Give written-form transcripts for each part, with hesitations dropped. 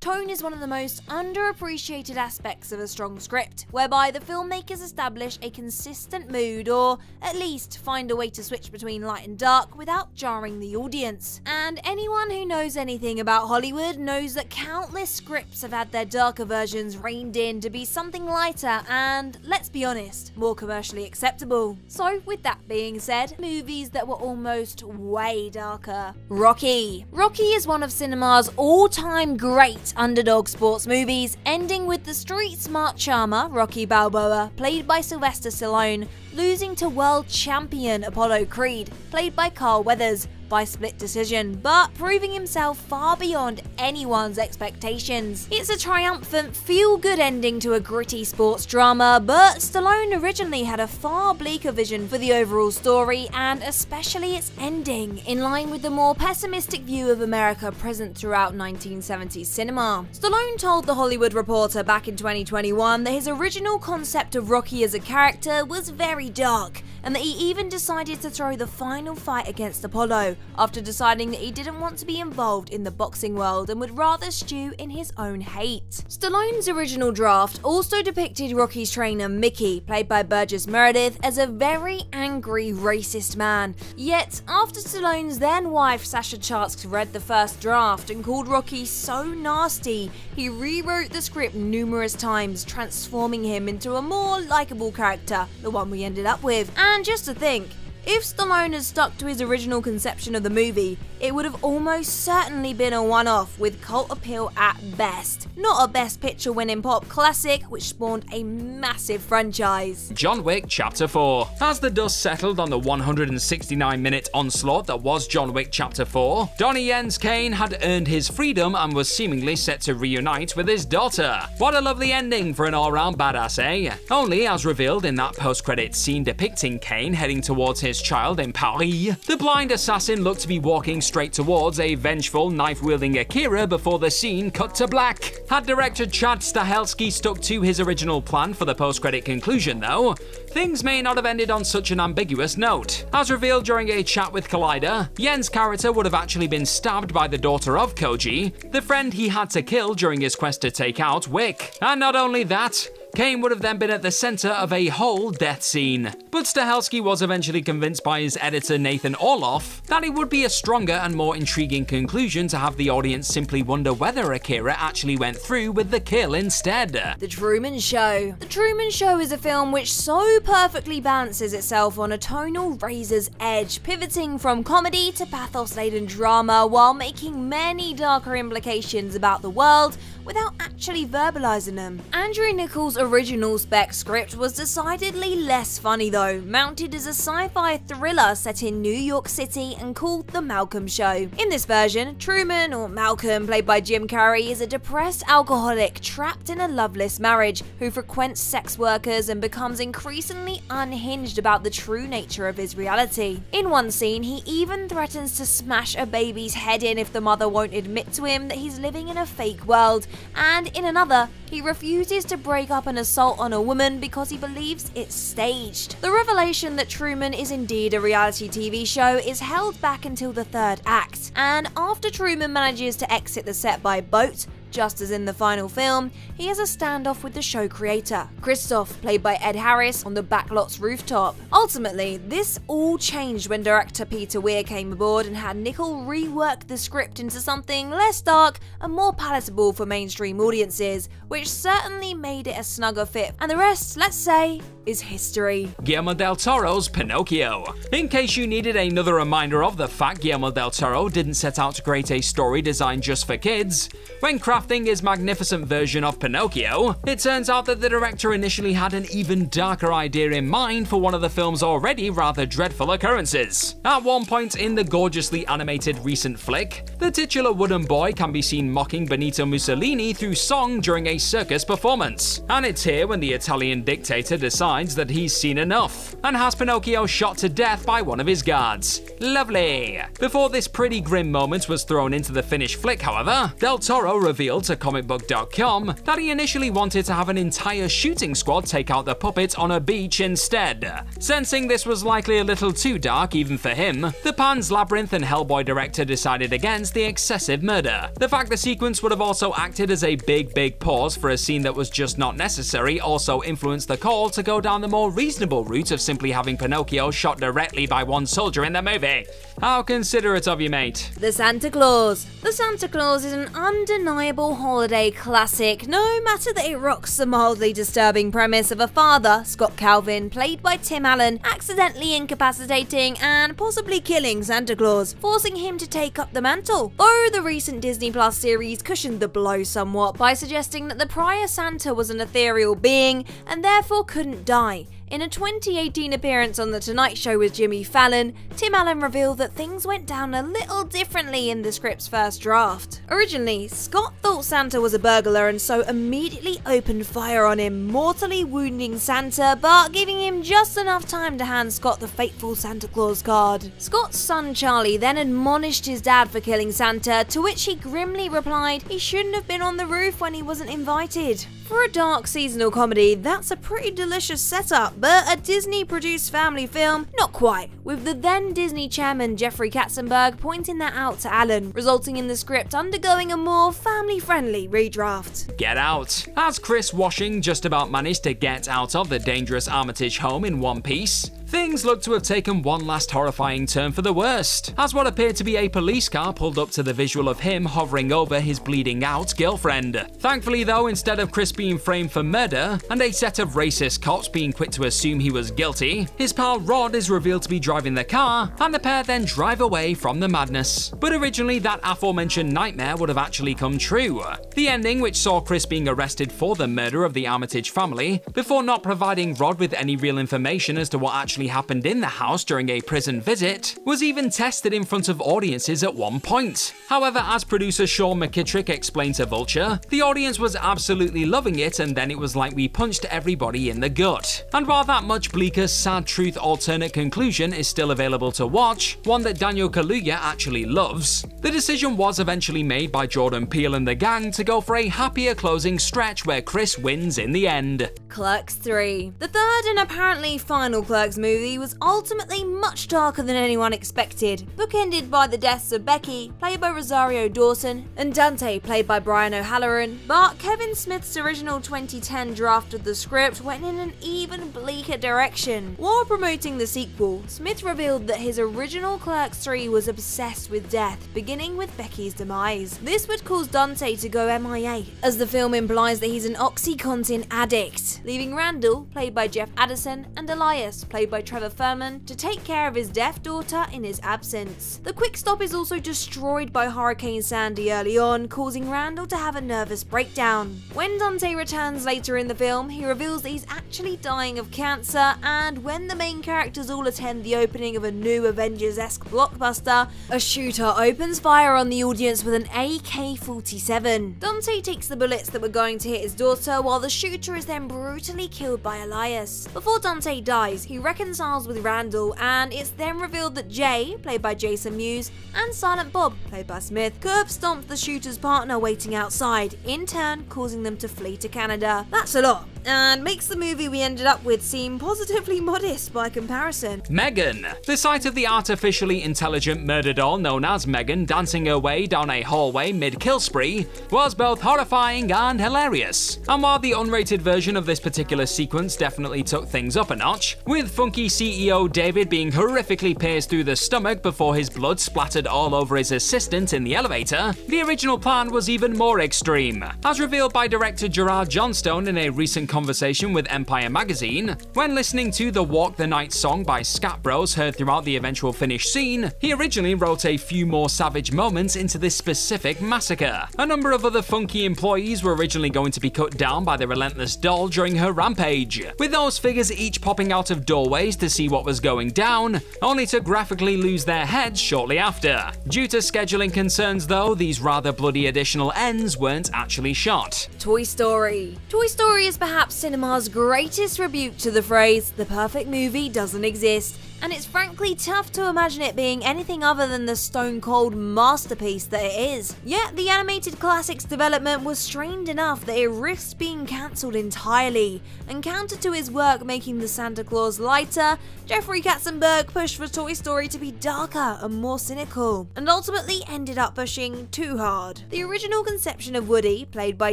Tone is one of the most underappreciated aspects of a strong script, whereby the filmmakers establish a consistent mood, or at least find a way to switch between light and dark without jarring the audience. And anyone who knows anything about Hollywood knows that countless scripts have had their darker versions reined in to be something lighter and, let's be honest, more commercially acceptable. So with that being said, movies that were almost way darker. Rocky. Rocky is one of cinema's all-time great underdog sports movies, ending with the street-smart charmer Rocky Balboa, played by Sylvester Stallone, losing to world champion Apollo Creed, played by Carl Weathers, by split decision, but proving himself far beyond anyone's expectations. It's a triumphant, feel-good ending to a gritty sports drama, but Stallone originally had a far bleaker vision for the overall story, and especially its ending, in line with the more pessimistic view of America present throughout 1970s cinema. Stallone told The Hollywood Reporter back in 2021 that his original concept of Rocky as a character was very dark, and that he even decided to throw the final fight against Apollo, after deciding that he didn't want to be involved in the boxing world and would rather stew in his own hate. Stallone's original draft also depicted Rocky's trainer Mickey, played by Burgess Meredith, as a very angry, racist man. Yet, after Stallone's then wife Sasha Charsk read the first draft and called Rocky so nasty, he rewrote the script numerous times, transforming him into a more likeable character, the one we ended up with. And just to think, if Stallone had stuck to his original conception of the movie, it would have almost certainly been a one-off with cult appeal at best, not a Best Picture winning pop classic which spawned a massive franchise. John Wick Chapter 4. As the dust settled on the 169-minute onslaught that was John Wick Chapter 4, Donnie Yen's Kane had earned his freedom and was seemingly set to reunite with his daughter. What a lovely ending for an all-round badass, eh? Only, as revealed in that post-credits scene depicting Kane heading towards his child in Paris, the blind assassin looked to be walking straight towards a vengeful, knife-wielding Akira before the scene cut to black. Had director Chad Stahelski stuck to his original plan for the post-credit conclusion though, things may not have ended on such an ambiguous note. As revealed during a chat with Collider, Yen's character would have actually been stabbed by the daughter of Koji, the friend he had to kill during his quest to take out Wick. And not only that, Kane would have then been at the center of a whole death scene. But Stahelski was eventually convinced by his editor Nathan Orloff that it would be a stronger and more intriguing conclusion to have the audience simply wonder whether Akira actually went through with the kill instead. The Truman Show. The Truman Show is a film which so perfectly balances itself on a tonal razor's edge, pivoting from comedy to pathos-laden drama while making many darker implications about the world without actually verbalizing them. Andrew Niccol's original spec script was decidedly less funny though, mounted as a sci-fi thriller set in New York City and called The Malcolm Show. In this version, Truman, or Malcolm, played by Jim Carrey, is a depressed alcoholic trapped in a loveless marriage who frequents sex workers and becomes increasingly unhinged about the true nature of his reality. In one scene, he even threatens to smash a baby's head in if the mother won't admit to him that he's living in a fake world, and in another, he refuses to break up an assault on a woman because he believes it's staged. The revelation that Truman is indeed a reality TV show is held back until the third act, and after Truman manages to exit the set by boat, just as in the final film, he has a standoff with the show creator, Christoph, played by Ed Harris, on the backlot's rooftop. Ultimately, this all changed when director Peter Weir came aboard and had Niccol rework the script into something less dark and more palatable for mainstream audiences, which certainly made it a snugger fit, and the rest, let's say, is history. Guillermo del Toro's Pinocchio. In case you needed another reminder of the fact Guillermo del Toro didn't set out to create a story designed just for kids, when crafting his magnificent version of Pinocchio, it turns out that the director initially had an even darker idea in mind for one of the film's already rather dreadful occurrences. At one point in the gorgeously animated recent flick, the titular wooden boy can be seen mocking Benito Mussolini through song during a circus performance. And it's here when the Italian dictator decides that he's seen enough, and has Pinocchio shot to death by one of his guards. Lovely! Before this pretty grim moment was thrown into the finished flick, however, Del Toro revealed revealed to comicbook.com that he initially wanted to have an entire shooting squad take out the puppet on a beach instead. Sensing this was likely a little too dark even for him, the Pan's Labyrinth and Hellboy director decided against the excessive murder. The fact the sequence would have also acted as a big pause for a scene that was just not necessary also influenced the call to go down the more reasonable route of simply having Pinocchio shot directly by one soldier in the movie. How considerate of you, mate. The Santa Claus. The Santa Claus is an undeniable holiday classic, no matter that it rocks the mildly disturbing premise of a father, Scott Calvin, played by Tim Allen, accidentally incapacitating and possibly killing Santa Claus, forcing him to take up the mantle. Though the recent Disney Plus series cushioned the blow somewhat by suggesting that the prior Santa was an ethereal being and therefore couldn't die. In a 2018 appearance on The Tonight Show with Jimmy Fallon, Tim Allen revealed that things went down a little differently in the script's first draft. Originally, Scott thought Santa was a burglar and so immediately opened fire on him, mortally wounding Santa but giving him just enough time to hand Scott the fateful Santa Claus card. Scott's son Charlie then admonished his dad for killing Santa, to which he grimly replied he shouldn't have been on the roof when he wasn't invited. For a dark seasonal comedy, that's a pretty delicious setup, but a Disney-produced family film, not quite, with the then Disney chairman Jeffrey Katzenberg pointing that out to Allen, resulting in the script undergoing a more family-friendly redraft. Get out. Has Chris Washing just about managed to get out of the dangerous Armitage home in one piece? Things look to have taken one last horrifying turn for the worst, as what appeared to be a police car pulled up to the visual of him hovering over his bleeding out girlfriend. Thankfully though, instead of Chris being framed for murder, and a set of racist cops being quick to assume he was guilty, his pal Rod is revealed to be driving the car, and the pair then drive away from the madness. But originally that aforementioned nightmare would have actually come true. The ending, which saw Chris being arrested for the murder of the Armitage family, before not providing Rod with any real information as to what actually happened in the house during a prison visit, was even tested in front of audiences at one point. However, as producer Sean McKittrick explained to Vulture, the audience was absolutely loving it, and then it was like we punched everybody in the gut. And while that much bleaker sad truth alternate conclusion is still available to watch, one that Daniel Kaluuya actually loves, the decision was eventually made by Jordan Peele and the gang to go for a happier closing stretch where Chris wins in the end. Clerks 3. The third and apparently final Clerks movie was ultimately much darker than anyone expected, bookended by the deaths of Becky, played by Rosario Dawson, and Dante, played by Brian O'Halloran, but Kevin Smith's original 2010 draft of the script went in an even bleaker direction. While promoting the sequel, Smith revealed that his original Clerks 3 was obsessed with death, beginning with Becky's demise. This would cause Dante to go MIA, as the film implies that he's an OxyContin addict, leaving Randall, played by Jeff Addison, and Elias, played by Trevor Furman, to take care of his deaf daughter in his absence. The quick stop is also destroyed by Hurricane Sandy early on, causing Randall to have a nervous breakdown. When Dante returns later in the film, he reveals that he's actually dying of cancer, and when the main characters all attend the opening of a new Avengers-esque blockbuster, a shooter opens fire on the audience with an AK-47. Dante takes the bullets that were going to hit his daughter, while the shooter is then brutally killed by Elias. Before Dante dies, he reconciles with Randall, and it's then revealed that Jay, played by Jason Mewes, and Silent Bob, played by Smith, curb stomped the shooter's partner waiting outside, in turn causing them to flee to Canada. That's a lot, and makes the movie we ended up with seem positively modest by comparison. Megan. The sight of the artificially intelligent murder doll known as Megan dancing her way down a hallway mid-kill spree was both horrifying and hilarious. And while the unrated version of this particular sequence definitely took things up a notch, with funky CEO David being horrifically pierced through the stomach before his blood splattered all over his assistant in the elevator, the original plan was even more extreme. As revealed by director Gerard Johnstone in a recent conversation with Empire magazine, when listening to the Walk the Night song by Scat Bros heard throughout the eventual finish scene, he originally wrote a few more savage moments into this specific massacre. A number of other funky employees were originally going to be cut down by the relentless doll during her rampage, with those figures each popping out of doorways to see what was going down, only to graphically lose their heads shortly after. Due to scheduling concerns though, these rather bloody additional ends weren't actually shot. Toy Story. Toy Story is perhaps cinema's greatest rebuke to the phrase, "the perfect movie doesn't exist," and it's frankly tough to imagine it being anything other than the stone-cold masterpiece that it is. Yet the animated classic's development was strained enough that it risked being cancelled entirely, and counter to his work making the Santa Claus lighter, Jeffrey Katzenberg pushed for Toy Story to be darker and more cynical, and ultimately ended up pushing too hard. The original conception of Woody, played by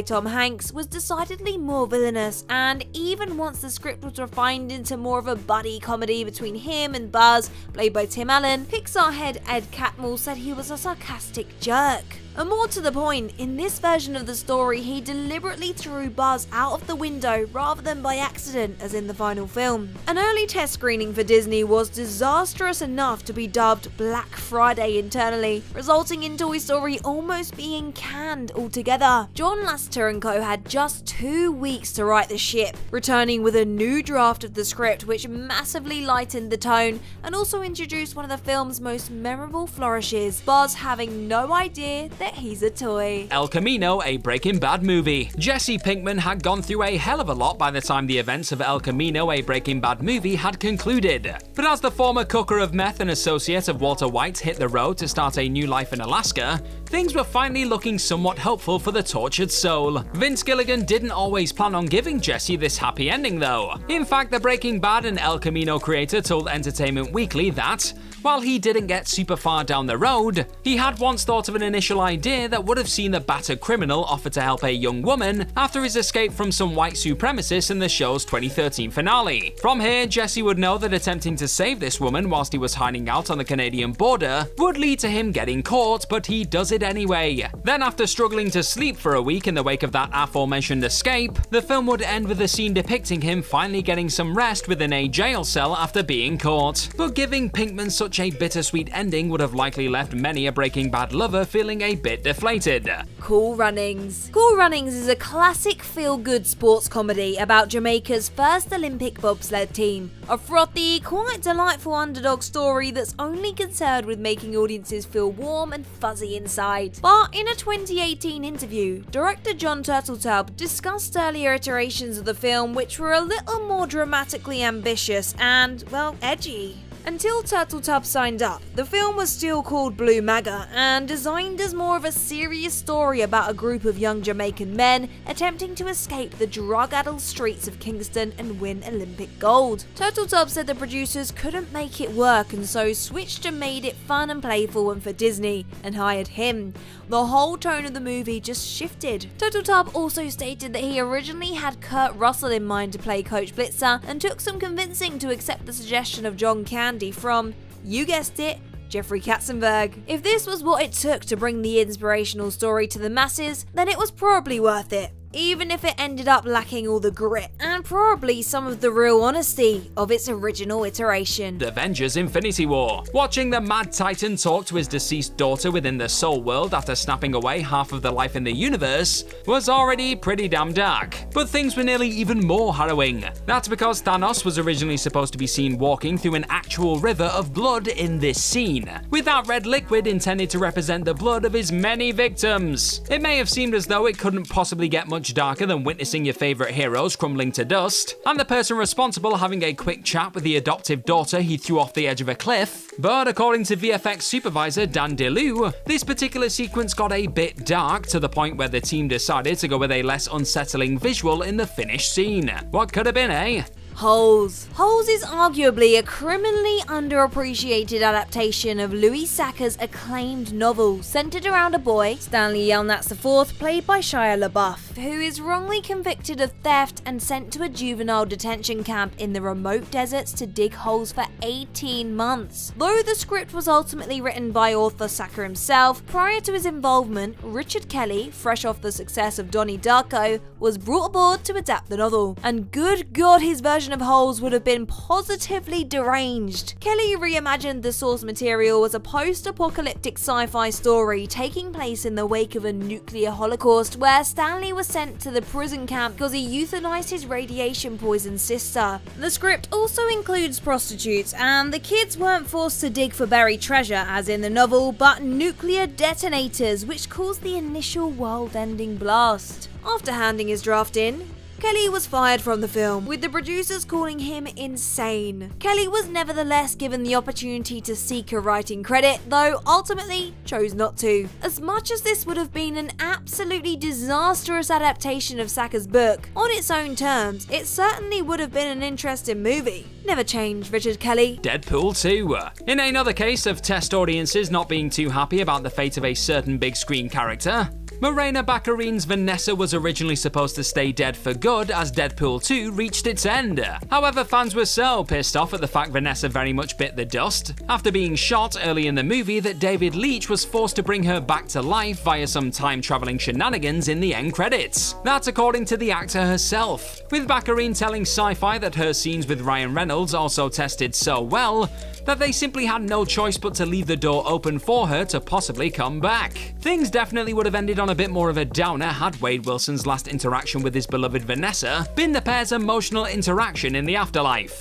Tom Hanks, was decidedly more villainous, and even once the script was refined into more of a buddy comedy between him and Buzz, played by Tim Allen, Pixar head Ed Catmull said he was a sarcastic jerk. And more to the point, in this version of the story, he deliberately threw Buzz out of the window rather than by accident, as in the final film. An early test screening for Disney was disastrous enough to be dubbed Black Friday internally, resulting in Toy Story almost being canned altogether. John Lasseter and co had just 2 weeks to right the ship, returning with a new draft of the script which massively lightened the tone and also introduced one of the film's most memorable flourishes, Buzz having no idea that he's a toy. El Camino, a Breaking Bad movie. Jesse Pinkman had gone through a hell of a lot by the time the events of El Camino, a Breaking Bad movie, had concluded. But as the former cooker of meth and associate of Walter White hit the road to start a new life in Alaska, things were finally looking somewhat hopeful for the tortured soul. Vince Gilligan didn't always plan on giving Jesse this happy ending though. In fact, the Breaking Bad and El Camino creator told Entertainment Weekly that, while he didn't get super far down the road, he had once thought of an initial idea that would have seen the battered criminal offer to help a young woman after his escape from some white supremacists in the show's 2013 finale. From here, Jesse would know that attempting to save this woman whilst he was hiding out on the Canadian border would lead to him getting caught, but he does it anyway. Then after struggling to sleep for a week in the wake of that aforementioned escape, the film would end with a scene depicting him finally getting some rest within a jail cell after being caught. But giving Pinkman such a bittersweet ending would have likely left many a Breaking Bad lover feeling a bit deflated. Cool Runnings. Cool Runnings is a classic feel-good sports comedy about Jamaica's first Olympic bobsled team. A frothy, quite delightful underdog story that's only concerned with making audiences feel warm and fuzzy inside. But in a 2018 interview, director John Turteltaub discussed earlier iterations of the film which were a little more dramatically ambitious and, well, edgy. Until Turteltaub signed up, the film was still called Blue Maga and designed as more of a serious story about a group of young Jamaican men attempting to escape the drug-addled streets of Kingston and win Olympic gold. Turteltaub said the producers couldn't make it work and so switched and made it fun and playful and for Disney, and hired him. The whole tone of the movie just shifted. Turteltaub also stated that he originally had Kurt Russell in mind to play Coach Blitzer and took some convincing to accept the suggestion of John Candy from, you guessed it, Jeffrey Katzenberg. If this was what it took to bring the inspirational story to the masses, then it was probably worth it, even if it ended up lacking all the grit and probably some of the real honesty of its original iteration. Avengers Infinity War. Watching the Mad Titan talk to his deceased daughter within the Soul World after snapping away half of the life in the universe was already pretty damn dark. But things were nearly even more harrowing. That's because Thanos was originally supposed to be seen walking through an actual river of blood in this scene, with that red liquid intended to represent the blood of his many victims. It may have seemed as though it couldn't possibly get much darker than witnessing your favourite heroes crumbling to dust, and the person responsible having a quick chat with the adoptive daughter he threw off the edge of a cliff. But according to VFX supervisor Dan DeLue, this particular sequence got a bit dark to the point where the team decided to go with a less unsettling visual in the finished scene. What could have been, eh? Holes. Holes is arguably a criminally underappreciated adaptation of Louis Sacker's acclaimed novel, centered around a boy, Stanley Yelnats IV, played by Shia LaBeouf, who is wrongly convicted of theft and sent to a juvenile detention camp in the remote deserts to dig holes for 18 months. Though the script was ultimately written by author Sacker himself, prior to his involvement, Richard Kelly, fresh off the success of Donnie Darko, was brought aboard to adapt the novel. And good God, his version of Holes would have been positively deranged. Kelly reimagined the source material as a post-apocalyptic sci-fi story taking place in the wake of a nuclear holocaust where Stanley was sent to the prison camp because he euthanized his radiation-poisoned sister. The script also includes prostitutes, and the kids weren't forced to dig for buried treasure as in the novel, but nuclear detonators which caused the initial world-ending blast. After handing his draft in, Kelly was fired from the film, with the producers calling him insane. Kelly was nevertheless given the opportunity to seek a writing credit, though ultimately chose not to. As much as this would have been an absolutely disastrous adaptation of Saka's book, on its own terms, it certainly would have been an interesting movie. Never change, Richard Kelly. Deadpool 2. In another case of test audiences not being too happy about the fate of a certain big screen character, Morena Baccarin's Vanessa was originally supposed to stay dead for good as Deadpool 2 reached its end. However, fans were so pissed off at the fact Vanessa very much bit the dust after being shot early in the movie that David Leitch was forced to bring her back to life via some time-traveling shenanigans in the end credits. That's according to the actor herself, with Baccarin telling Sci-Fi that her scenes with Ryan Reynolds also tested so well that they simply had no choice but to leave the door open for her to possibly come back. Things definitely would have ended on a bit more of a downer had Wade Wilson's last interaction with his beloved Vanessa been the pair's emotional interaction in the afterlife.